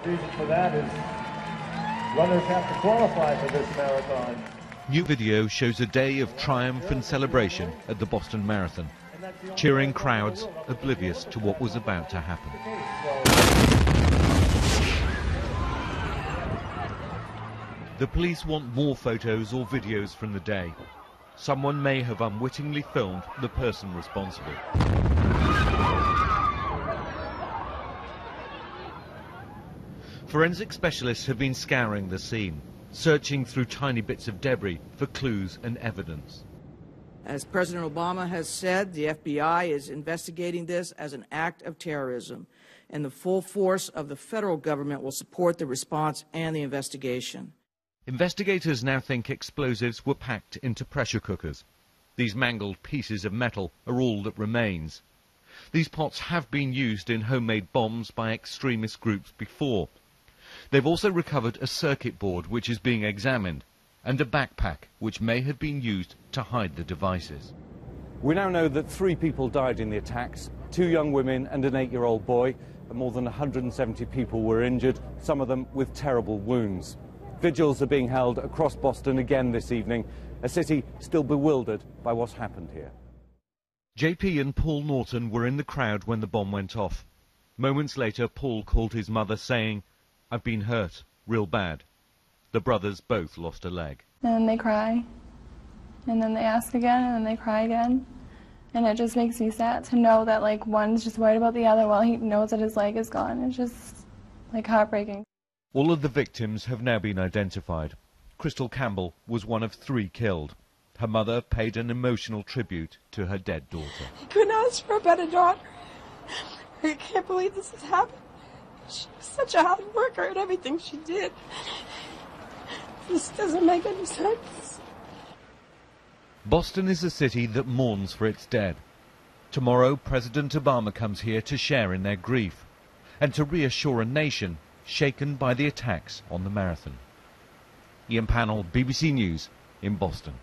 The reason for that is runners have to qualify for this marathon. New video shows a day of triumph and celebration at the Boston Marathon. Cheering crowds oblivious to what was about to happen. The police want more photos or videos from the day. Someone may have unwittingly filmed the person responsible. Forensic specialists have been scouring the scene, searching through tiny bits of debris for clues and evidence. As President Obama has said, the FBI is investigating this as an act of terrorism, and the full force of the federal government will support the response and the investigation. Investigators now think explosives were packed into pressure cookers. These mangled pieces of metal are all that remains. These pots have been used in homemade bombs by extremist groups before. They've also recovered a circuit board which is being examined, and a backpack which may have been used to hide the devices. We now know that 3 people died in the attacks, 2 young women and an 8-year-old boy, and more than 170 people were injured, some of them with terrible wounds. Vigils are being held across Boston again this evening, a city still bewildered by what's happened here. JP and Paul Norton were in the crowd when the bomb went off. Moments later, Paul called his mother saying, "I've been hurt, real bad." The brothers both lost a leg. And then they cry, and then they ask again, and then they cry again. And it just makes me sad to know that, like, one's just worried about the other while he knows that his leg is gone. It's just, like, heartbreaking. All of the victims have now been identified. Crystal Campbell was one of 3 killed. Her mother paid an emotional tribute to her dead daughter. I couldn't ask for a better daughter. I can't believe this has happened. She was such a hard worker at everything she did. This doesn't make any sense. Boston is a city that mourns for its dead. Tomorrow, President Obama comes here to share in their grief and to reassure a nation shaken by the attacks on the marathon. Ian Pannell, BBC News in Boston.